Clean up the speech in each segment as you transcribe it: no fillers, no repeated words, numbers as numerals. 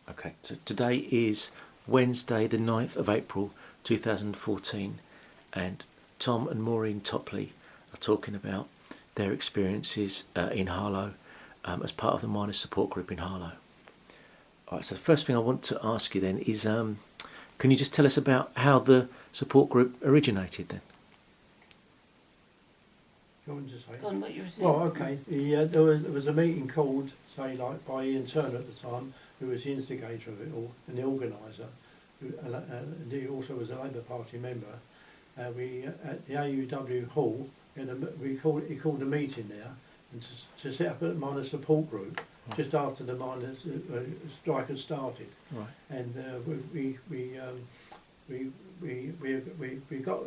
Okay, so today is Wednesday the 9th of April 2014, and Tom and Maureen Topley are talking about their experiences in Harlow as part of the miners support group in Harlow. Alright, so the first thing I want to ask you then is, can you just tell us about how the support group originated then? You want to say? Go on, what you were saying. Well, okay. There was a meeting called, say, like by Ian Turner at the time, who was the instigator of it all and the organiser. And he also was a Labour Party member. We at the AUW hall, he called a meeting there, and to set up a miners support group just after the miners strike had started. Right. And we got.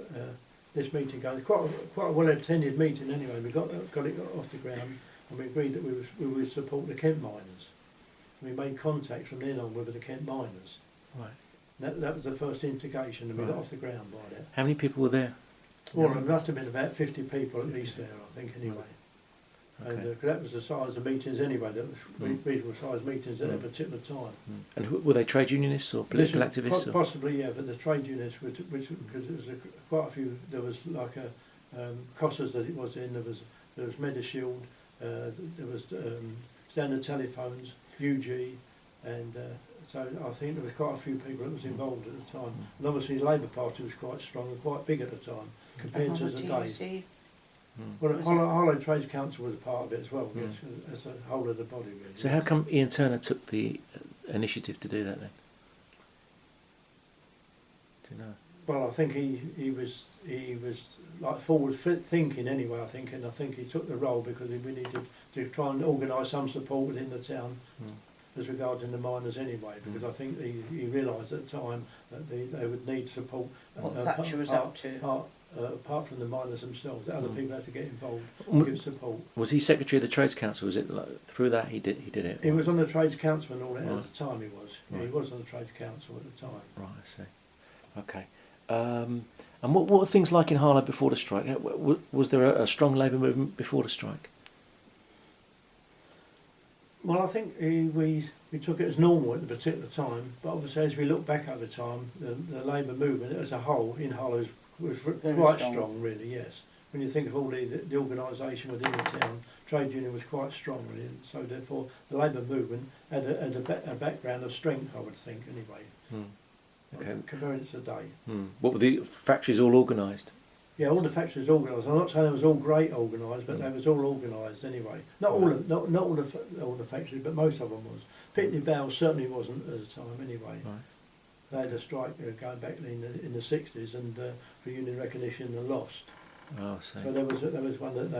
This meeting going, quite a well attended meeting anyway. We got it off the ground, and we agreed that we would support the Kent miners. We made contact from then on with the Kent miners. Right. That was the first instigation, and we got Right. off the ground by that. How many people were there? Well, there must have been about 50 people at least there, I think, anyway. Okay. And that was the size of meetings anyway. That was reasonable size meetings at that particular time. And were they trade unionists or political activists? Possibly, yeah, but the trade unionists, which because it was quite a few. There was like a Cossers that it was in. There was Medishield. There was Standard Telephones, UG, and so I think there was quite a few people that was involved at the time. And obviously, the Labour Party was quite strong and quite big at the time compared to today. Well, Harlow Trades Council was a part of it as well, yes, as a whole of the body, really. So how come Ian Turner took the initiative to do that then? Do you know? Well, I think he was like forward thinking anyway. I think, and I think he took the role because we needed to try and organise some support within the town as regards in the miners anyway. Because I think he realised at the time that they would need support. What Thatcher was up to. Apart from the miners themselves, other people had to get involved and give support. Was he secretary of the Trades Council? Was it like, through that he did it? He was on the Trades Council and all that Right. at the time. He was. Yeah, he was on the Trades Council at the time. Right, I see. Okay. And what were things like in Harlow before the strike? Was there a strong Labour movement before the strike? Well, I think we took it as normal at the particular time, but obviously as we look back over time, the Labour movement as a whole in Harlow was quite strong, really, yes. When you think of all the organisation within the town, trade union was quite strong, really, and so therefore the Labour movement had a background of strength, I would think, anyway. Okay. Comparing it to today. What were the factories all organised? Yeah, all the factories organised. I'm not saying they was all great organised, but they was all organised anyway. Not all the factories, but most of them was. Pitney Bowes certainly wasn't at the time, anyway. Right. They had a strike going back in the 60s, and for union recognition, they lost. Oh, I see. So there was one that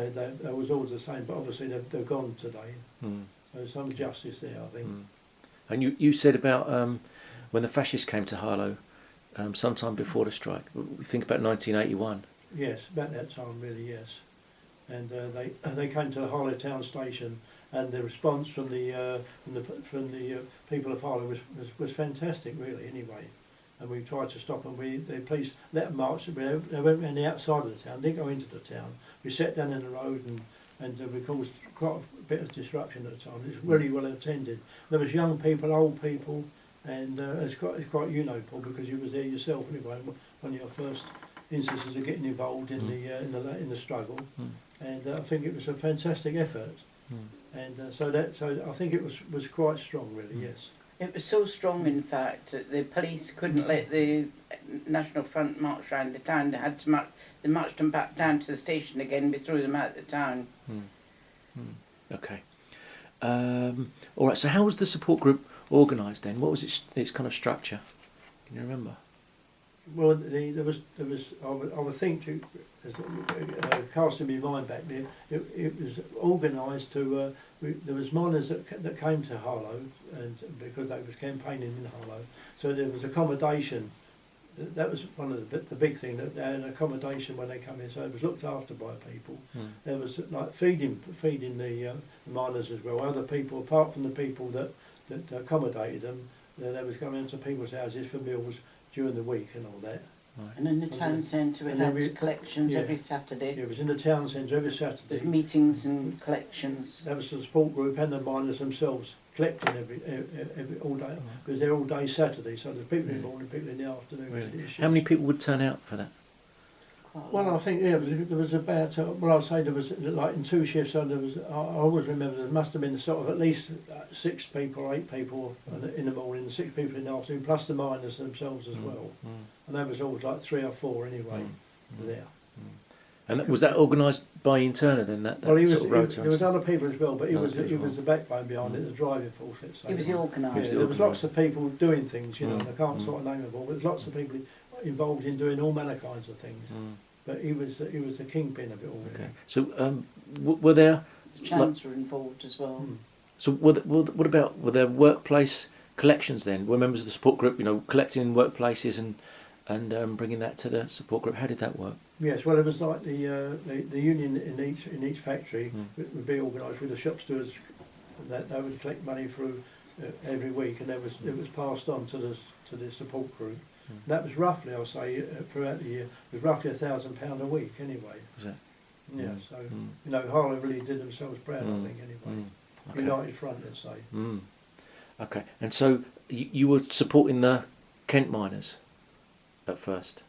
they was always the same, but obviously they're gone today. So there's some justice there, I think. And you said about when the fascists came to Harlow, sometime before the strike. We think about 1981. Yes, about that time, really, yes. And they came to the Harlow town station, and the response from the people of Harlow was fantastic, really. Anyway, and we tried to stop them. The police let them march. They went around the outside of the town, didn't go into the town. We sat down in the road and we caused quite a bit of disruption at the time. It was really well attended. There was young people, old people, and it's quite you know, Paul, because you was there yourself anyway. One of your first instances of getting involved in the struggle, and I think it was a fantastic effort. And so I think it was quite strong, really. Yes. It was so strong, in fact, that the police couldn't let the National Front march around the town. They had to they marched them back down to the station again. We threw them out of the town. Okay. All right. So how was the support group organised then? What was its kind of structure? Can you remember? Well, there was. I would think to casting my mind back there. It was organised to. There was miners that came to Harlow, and because they was campaigning in Harlow, so there was accommodation. That was one of the big thing, that they had accommodation when they come in, so it was looked after by people. There was like feeding the miners as well. Other people, apart from the people that accommodated them, they was going into people's houses for meals during the week and all that. Right. And in the town centre we had collections every Saturday. Yeah, it was in the town centre every Saturday. With meetings and collections. That was the support group and the miners themselves collecting every all day, because they're all day Saturday, so there's people in the morning, people in the afternoon. Really? To do shifts. How many people would turn out for that? Well, I think there was about well, I'd say there was like in 2 shifts. So there was I always remember there must have been sort of at least 6 people or 8 people in the morning, and 6 people in the afternoon, plus the miners themselves as well. And that was always like 3 or 4 anyway there. And was that organised by Interna then? That Well, sort of rota there was and other people as well, but he Other was people as he was the backbone behind it, the driving force. Let's say. He was the organiser. Yeah, there was lots of people doing things, you know. Mm. And I can't sort of name them all, but there's lots of people involved in doing all manner kinds of things. But he was the kingpin of it all. Okay. So were there? The chants were involved as well. So what about were there workplace collections then? Were members of the support group, you know, collecting in workplaces and bringing that to the support group? How did that work? Yes, well, it was like the union in each factory would be organised with the shop stewards that they would collect money through every week, and it was passed on to the support group. That was roughly, I'll say, throughout the year, was roughly £1,000 a week anyway. Was that? Yeah, so you know, Harlow really did themselves proud, I think, anyway. Okay. United front, let's say. Okay, and so you were supporting the Kent miners at first.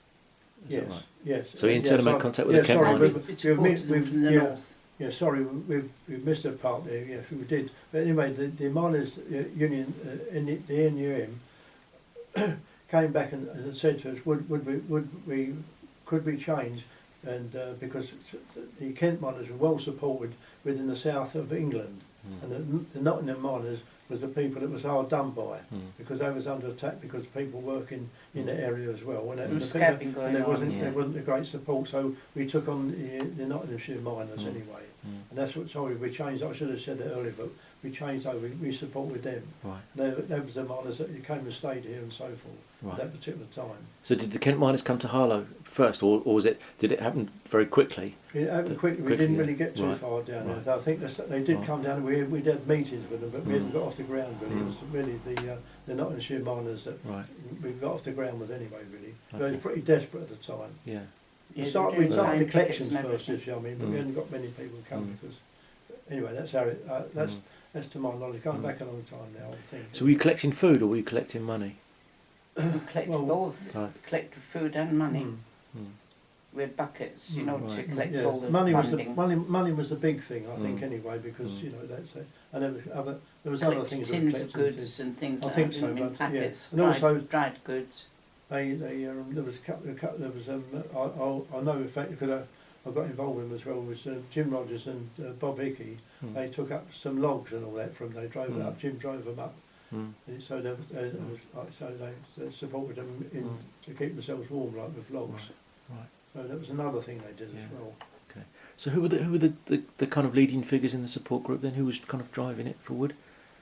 Is Yes, that right? yes. So in turn made contact with the Kent sorry, miners. From the north. Yeah, sorry, we've missed a part there. Yes, we did. But anyway, the miners' union, the NUM, came back and said to us, could we change? And because the Kent miners were well supported within the south of England, and the Nottingham miners was the people that was hard done by, because they was under attack because people working in the area as well. And there wasn't a great support, so we took on the Nottinghamshire miners anyway. And that's what, sorry, we changed. I should have said that earlier, but we changed over. We supported them. Right. That was the miners that came and stayed here and so forth at that particular time. So did the Kent miners come to Harlow first, or did it happen very quickly? It happened quickly. We didn't really get too far down there. I think they did come down. We had meetings with them, but we hadn't got off the ground really. It was really the Nottinghamshire miners that we got off the ground with anyway. Really, but it was pretty desperate at the time. Yeah. We started the collections first, if you know what I mean, but we hadn't got many people come because. Anyway, that's how it. That's to my knowledge. Going back a long time now, I think. So were you collecting food or were you collecting money? We collected both. Collected food and money. We had buckets, you know, to collect all the funding. Money was the big thing, I think, anyway, because you know that's it. And there was other things. Tins of goods and things like that. I think so, in packets. And also dried goods. There was a couple. There was I know in fact because I got involved with them as well. Was Jim Rogers and Bob Hickey. They took up some logs and all that from. They drove it up. Jim drove them up. So there was like so they supported them to keep themselves warm, like with logs. Right. So that was another thing they did as well. Okay. So who were the kind of leading figures in the support group then? Who was kind of driving it forward?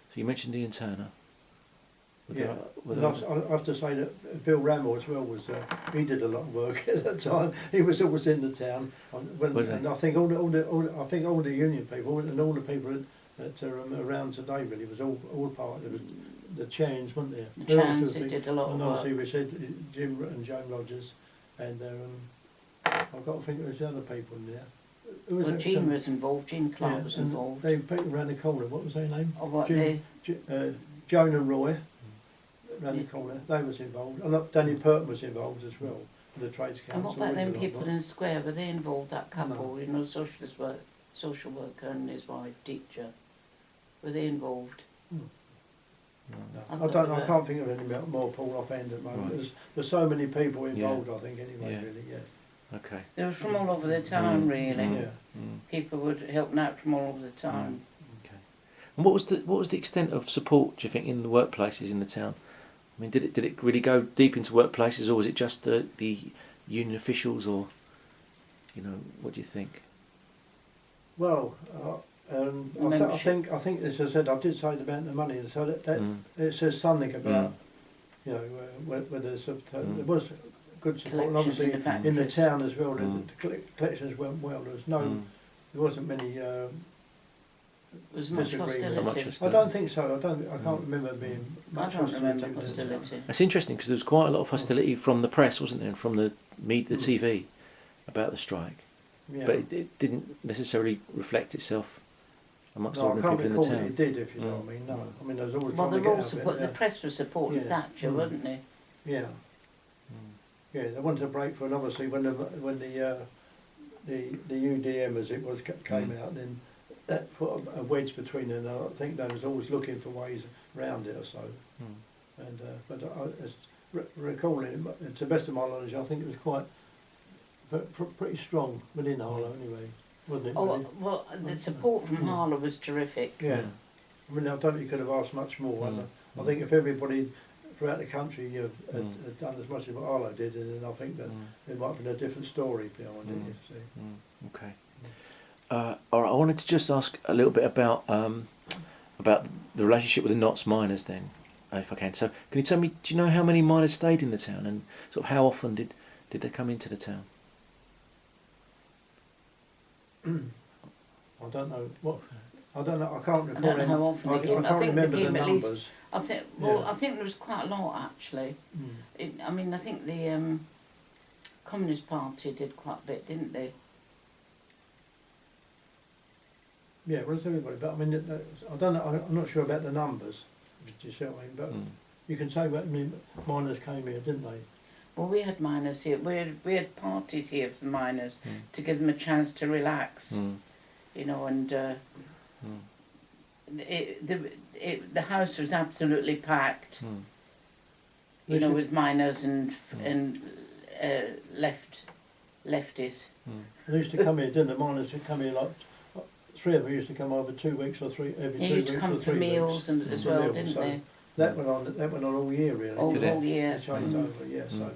So you mentioned Ian Turner. I have to say that Bill Rammell as well was. He did a lot of work at that time. He was always in the town. And I think all the union people and all the people that are around today really was all part. There was the Chans, weren't there? The Chans did a lot of work. And obviously we said Jim and Joan Rogers, and I've got to think there's other people in there. Jean was involved. Jean Clark was involved. They people around the corner. What was their name? Joan and Roy. Around the corner, they was involved. And Danny Purton was involved as well, the Trades Council. And what about them people in the square? Were they involved? That couple, you know, social worker and his wife, teacher. Were they involved? No. I can't think of any more Paul offhand at the moment. Right. There's so many people involved. I think anyway. Really, yes. Okay. They were from all over the town, really. Yeah. People were helping out from all over the town. Okay. And what was the extent of support, do you think, in the workplaces in the town? I mean, did it really go deep into workplaces, or was it just the union officials, or, you know, what do you think? Well, I think as I said, I did say about the money, so that it says something about, you know, whether there was good support, and obviously in the town as well. The collections went well. There wasn't many. Was much hostility? I don't think so. I can't remember being much hostility. That's interesting because there was quite a lot of hostility from the press, wasn't there, and from the TV about the strike. Yeah. But it didn't necessarily reflect itself amongst No, I ordinary can't people in the recall town? it did, if you know what I mean. No, I mean there was always Well, trying they to were get all out of it. the press was supporting Yeah. Thatcher, wasn't they? Yeah. Yeah, they wanted a break for, and obviously when the UDM as it was came out, then that put a wedge between them. And I think they was always looking for ways around it or so. And but recalling it, to the best of my knowledge, I think it was quite pretty strong within Harlow anyway, wasn't it? Oh, really? well, the support from Harlow was terrific. Yeah. I mean, I don't think you could have asked much more. And I think if everybody throughout the country had done as much as what Harlow did, then I think that there might have been a different story behind it. You see. Okay. All right. I wanted to just ask a little bit about the relationship with the Notts miners, then, if I can. So, can you tell me? Do you know how many miners stayed in the town, and sort of how often did they come into the town? I don't know what. I don't know. I can't recall. I don't know how often they came. I can't I think remember they came the at least. numbers. I think. Yeah. I think there was quite a lot actually. I mean, I think the Communist Party did quite a bit, didn't they? Yeah, well, it's everybody. But I mean, I don't know. I'm not sure about the numbers. Do you see what I mean? But you can say that miners came here, didn't they? Well, we had miners here. We had parties here for the miners to give them a chance to relax, you know, and the house was absolutely packed, you know, with miners and lefties. They used to come here, didn't the miners would come here like 3 of them used to come over 2 weeks or every 2 weeks or 3 weeks. They used to come for meals and as well, didn't they? That went on all year really. All year. They changed over, yeah. So.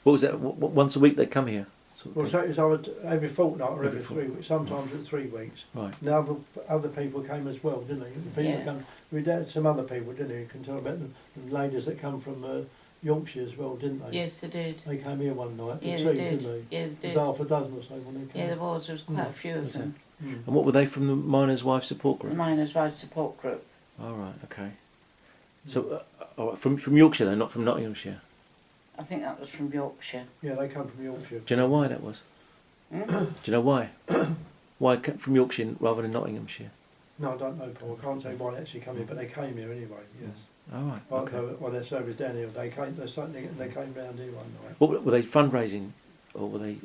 What was that? Once a week they'd come here. Well, so it was either every fortnight or every 3 weeks. Sometimes it's 3 weeks. Right. Now other people came as well, didn't they? We had some other people, didn't we? You can tell about the ladies that come from Yorkshire as well, didn't they? Yes, they did. They came here one night for Yeah, tea, they did. didn't they? Yeah, they did. There was half a dozen or so when they came. Yeah, there was. There was quite a few of them. And what were they from the Miners' Wives Support Group? The Miners' Wives Support Group. All right. Okay. So from Yorkshire, though, not from Nottinghamshire. I think that was from Yorkshire. Yeah, they come from Yorkshire. Do you know why that was? Do you know why? Why from Yorkshire rather than Nottinghamshire? No, I don't know, Paul. I can't tell you why they actually come here, but they came here anyway. Yes. All right. Okay. While their service down here, they came. They came round here one night. What were they fundraising, or were they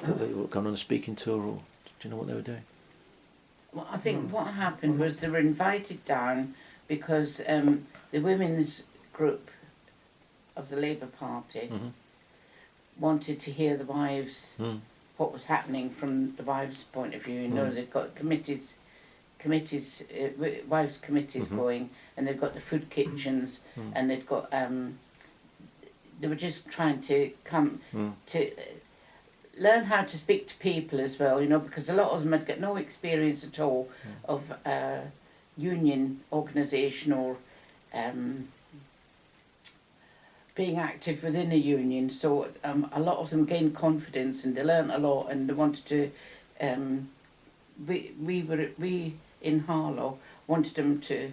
going on a speaking tour, or do you know what they were doing? Well, I think what happened was they were invited down because the women's group of the Labour Party wanted to hear the wives, what was happening from the wives' point of view. You know, they've got committees, wives' committees going, and they've got the food kitchens, and they've got, they were just trying to come to learn how to speak to people as well, you know, because a lot of them had got no experience at all of union organisation or being active within a union. So a lot of them gained confidence and they learnt a lot, and they wanted to. We in Harlow wanted them to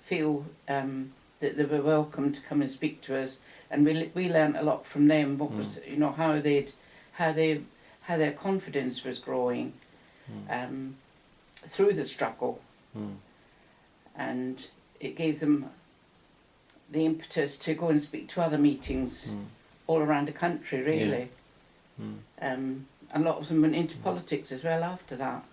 feel that they were welcome to come and speak to us, and we learnt a lot from them. What was, you know, how their confidence was growing through the struggle, and it gave them the impetus to go and speak to other meetings all around the country, really. A lot of them went into politics as well after that,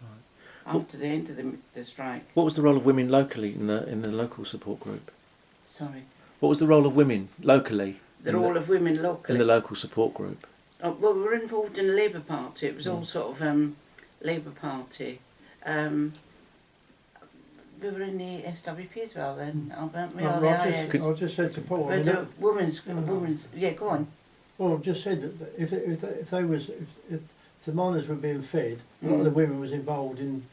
after the end of the strike. What was the role of women locally in the local support group? Sorry. What was the role of women locally? The role of women locally? In the local support group? Oh, well, we were involved in the Labour Party. It was all sort of Labour Party. We were in the SWP as well then, weren't we? Or the IS. I just said to Paul. But the women's, yeah, go on. Well, I've just said that if the miners were being fed, a lot of the women was involved in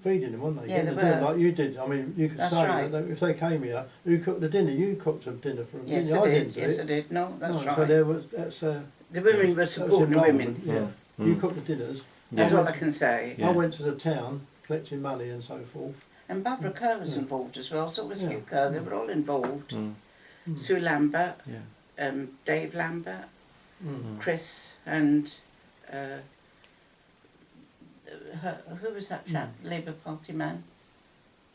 feeding them, weren't they? Yeah, Getting they the dinner, were. like you did. I mean, you could That's say right. that if they came here, who cooked the dinner? You cooked some dinner for them. Yes, didn't you? I did. didn't do Yes, it. I did. No, that's No, right. So there was that's. The women were that was supporting the women. involvement, Yeah, you cooked the dinners. That's all I can say. Yeah. I went to the town collecting money and so forth. And Barbara Kerr was involved as well, so was Yeah. Hugh Kerr. They were all involved. Sue Lambert, Yeah. Dave Lambert, Chris, and who was that chap? Labour Party man.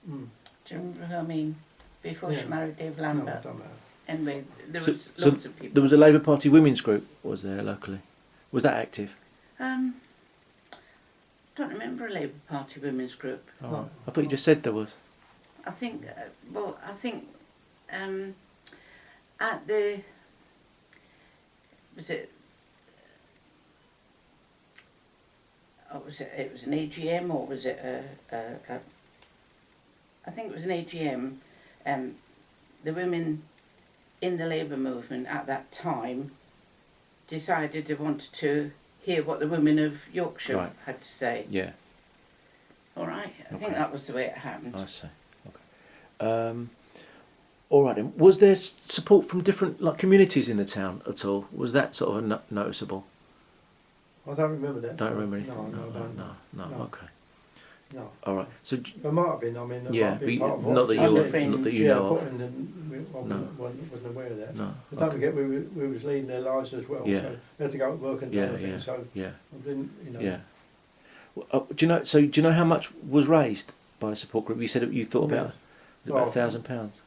Do you remember who I mean? Before she Yeah. married Dave No, Lambert. I don't know. Anyway, there So- was so lots of people. There was a Labour Party women's group, was there, locally? Was that active? Don't remember a Labour Party women's group. Oh, No. I thought you just said there was. I think, at the, was it, it was an AGM, or was it I think it was an AGM. The women in the Labour movement at that time decided they wanted to hear what the women of Yorkshire Right. had to say. Yeah, All right, I think Okay. that was the way it happened. I see. Okay. All right. Then. Was there support from different communities in the town at all? Was that sort of noticeable? I don't remember that. Don't remember anything. No, I don't. No. No. Okay. No. All right. So There might have been. I mean, there yeah, might be part of not what that you Other you said. friends. not that you Yeah, know but of. and then I No. wasn't aware of that. No. But don't Okay. forget, we was leading their lives as well. Yeah. So we had to go to work and do Yeah, other things. yeah, So yeah, I didn't, you know. yeah. Well, do you know? So do you know how much was raised by the support group? You said you thought about Well, £1,000.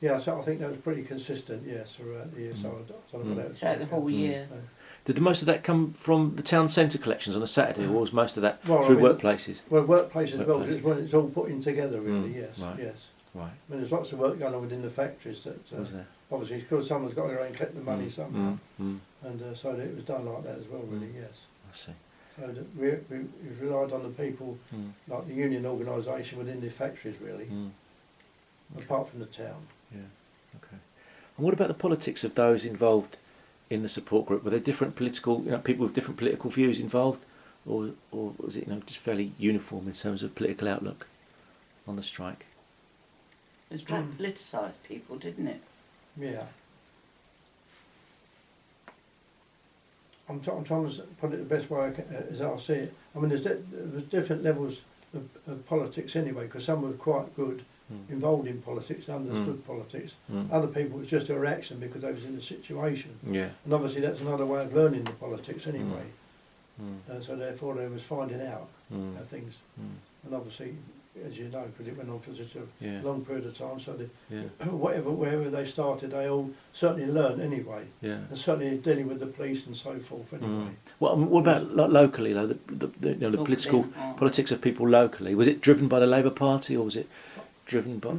Yeah, so I think that was pretty consistent. Yes, throughout the year. So I don't know what that was. Throughout the whole year. Did most of that come from the town centre collections on a Saturday, or was most of that Well, through I mean, workplaces? Well, workplace as well, Workplaces. because when it's all put in together, really. Yes, right. yes. Right. I mean, there's lots of work going on within the factories that Was there? obviously, because someone's got to go and collect the money somehow, Mm. and so it was done like that as well. Really, yes. I see. So that we've relied on the people, Mm. like the union organisation within the factories, really, Mm. apart from the town. Yeah. Okay. And what about the politics of those involved in the support group? Were there different political, people with different political views involved, or was it, just fairly uniform in terms of political outlook on the strike? It was trying to politicise people, didn't it? Yeah. I'm trying to put it the best way as I see it. I mean, there's different levels of politics anyway, because some were quite good, involved in politics, understood politics. Other people, it was just a reaction because they was in the situation. Yeah. And obviously that's another way of learning the politics anyway. And so therefore they was finding out things. And obviously, as you know, because it went on for such a Yeah. long period of time, so Yeah. wherever they started, they all certainly learned anyway. Yeah. And certainly dealing with the police and so forth anyway. What about locally, though? The Locally, political oh. politics of people locally. Was it driven by the Labour Party, or was it driven by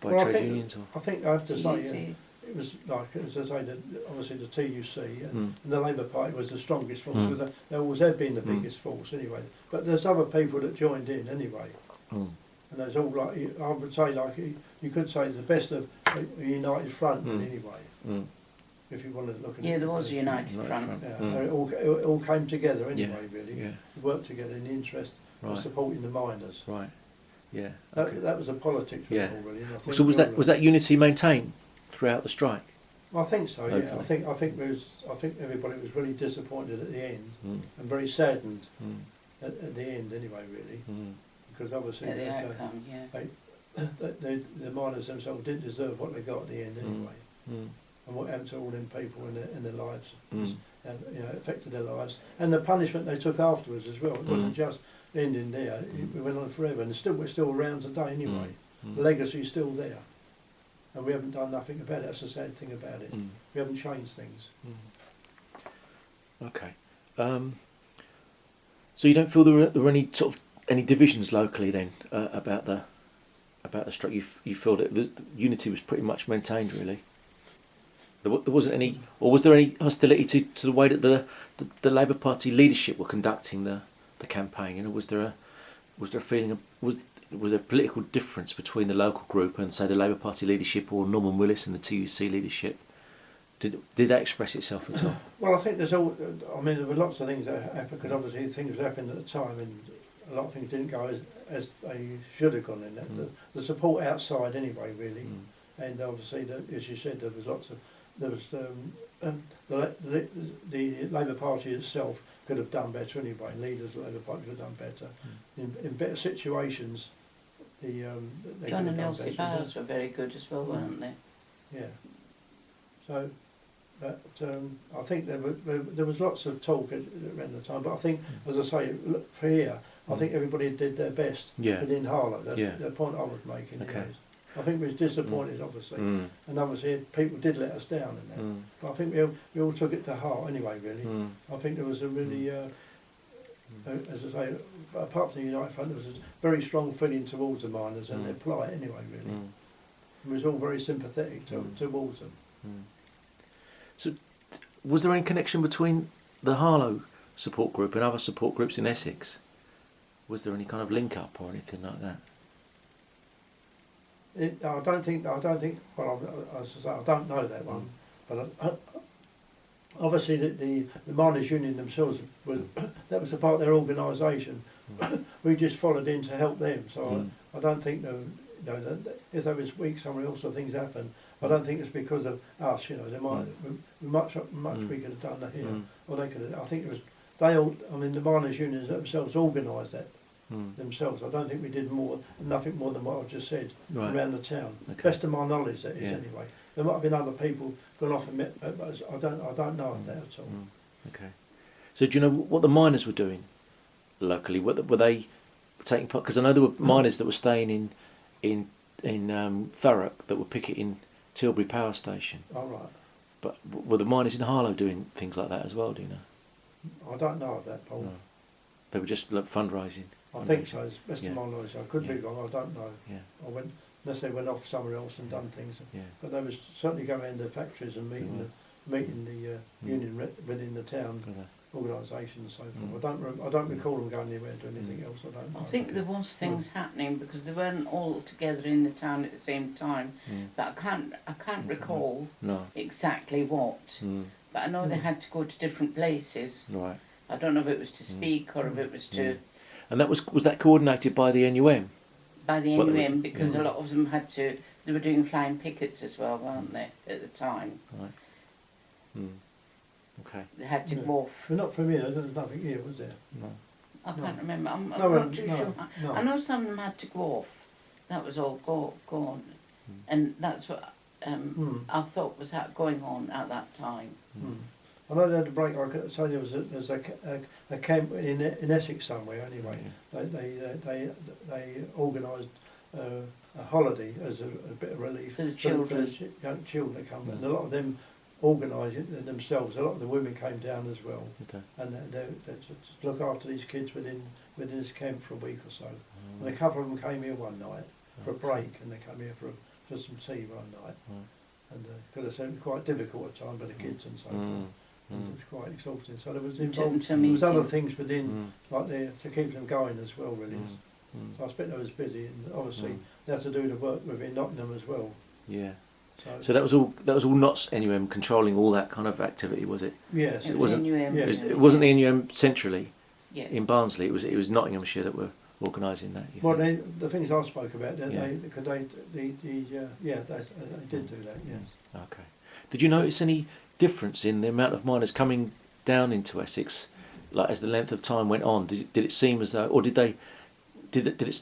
by Well, I trade think- unions? Or I think I have to say, Easy. it was like, as I say, obviously the TUC and, Mm. and the Labour Party was the strongest force, Mm. because they always have been the Mm. biggest force anyway. But there's other people that joined in anyway. Mm. And there's all like, I would say, like, you could say the best of a united front anyway, Mm. if you wanted to look at it. Yeah, there was a united United front. front. Yeah, Mm. and it all came together anyway, really. Yeah. Worked together in the interest of Right. supporting the miners. Right. Yeah. That, Okay. that was the politics of Yeah. it all, really. And I think So was we all that unity maintained throughout the strike? I think so. Yeah. Locally. I think everybody was really disappointed at the end Mm. and very saddened Mm. at the end, anyway. Really, Mm. because obviously Yeah, the outcome, yeah. the miners themselves didn't deserve what they got at the end, anyway. Mm. And what happened to all them people in their lives, Mm. and affected their lives, and the punishment they took afterwards as well. It wasn't just ending there; it went on forever, and we're still around today anyway. Mm. The legacy's still there, and we haven't done nothing about it. That's the sad thing about it. Mm. We haven't changed things. Okay. So you don't feel there were any sort of any divisions locally then about the strike? You feel that the unity was pretty much maintained, really. There wasn't any, or was there any hostility to the way that the Labour Party leadership were conducting the campaign? Was there a feeling of was there a political difference between the local group and say the Labour Party leadership, or Norman Willis and the TUC leadership? Did that express itself at all? Well, I think there were lots of things that happened, because obviously things happened at the time, and a lot of things didn't go as they should have gone in that. The support outside anyway, really, and obviously, as you said, there was the Labour Party itself could have done better anyway. Leaders of the Labour Party could have done better in better situations. They John could have and done Elsie better. Bowers were very good as well, weren't they? Yeah. So, but I think there was lots of talk around the time. But I think, as I say, look, for here, I think everybody did their best Yeah. within Harlow. That's Yeah. the point I was making. Okay. anyways. I think we was disappointed, obviously, and obviously people did let us down in that. But I think we all took it to heart anyway. Really, I think there was a really, as I say, apart from the United Front, there was a very strong feeling towards the miners and their plight anyway. Really, we was all very sympathetic towards them. So, was there any connection between the Harlow support group and other support groups in Essex? Was there any kind of link up or anything like that? I don't think. Well, as I say, I don't know that one, but obviously the miners' union themselves was that was a part of their organisation. We just followed in to help them. So I don't think that if there was weak somewhere else or things happened, I don't think it's because of us. There might much we could have done here, or they could have. I think it was they all. I mean, the miners' unions themselves organised that. Themselves. I don't think we did nothing more than what I've just said around the town. Okay. Best of my knowledge, that is anyway. There might have been other people gone off and met, but I don't know of that at all. Okay. So do you know what the miners were doing locally? Were they taking part? Because I know there were miners that were staying in Thurrock that were picketing Tilbury Power Station. All right. But were the miners in Harlow doing things like that as well? Do you know? I don't know of that, Paul. No. They were just fundraising. I think so. It's best of my knowledge. I could be wrong. I don't know. Yeah. Unless they went off somewhere else and done things. Yeah. But they was certainly going into factories and meeting the union within the town organisation and so forth. I don't recall them going anywhere doing anything else. I don't know. I think there was things happening because they weren't all together in the town at the same time. But I can't recall exactly what. But I know they had to go to different places. Right. I don't know if it was to speak or if it was to. And that was that coordinated by the NUM? By the NUM, because a lot of them they were doing flying pickets as well, weren't they, at the time? Right. Okay. They had to go off. But not from here, there was nothing here, was there? No. I can't remember, I'm not too sure. No. I know some of them had to go off. That was all gone. And that's what I thought was going on at that time. I know they had a break. I could say there's a camp in Essex somewhere. Anyway, they organised a holiday as a bit of relief for the children. For the young children that come, and a lot of them organised it themselves. A lot of the women came down as well, and they to look after these kids within this camp for a week or so. And a couple of them came here one night for a break, and they came here for some tea one night. And because it was quite difficult at times with the kids and so forth. And it was quite exhausting. So there was other things within, like there, to keep them going as well, really. So I expect they was busy, and obviously they had to do the work within Nottingham as well. Yeah. So that was all Notts NUM controlling all that kind of activity, was it? Yes. It wasn't NUM. Yes. It wasn't the NUM centrally. Yeah. In Barnsley, it was Nottinghamshire that were organising that. Well, the things I spoke about, they did do that. Yes. Okay. Did you notice any difference in the amount of miners coming down into Essex, like as the length of time went on? Did it seem as though, or did the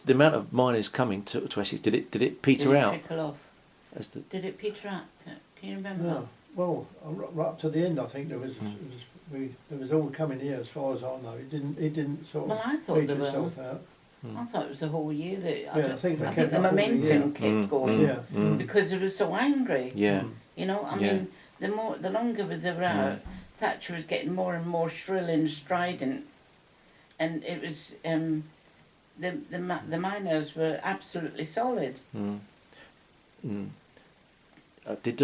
amount of miners coming to Essex, did it peter out? Did it trickle off? Did it peter out? Can you remember? No. Well, right up to the end, I think there was all coming here as far as I know. It didn't sort of peter itself out. I thought it was the whole year that I think the momentum kept going because they were so angry. Yeah. I mean, the longer they were out, Thatcher was getting more and more shrill and strident, and it was the miners were absolutely solid. Did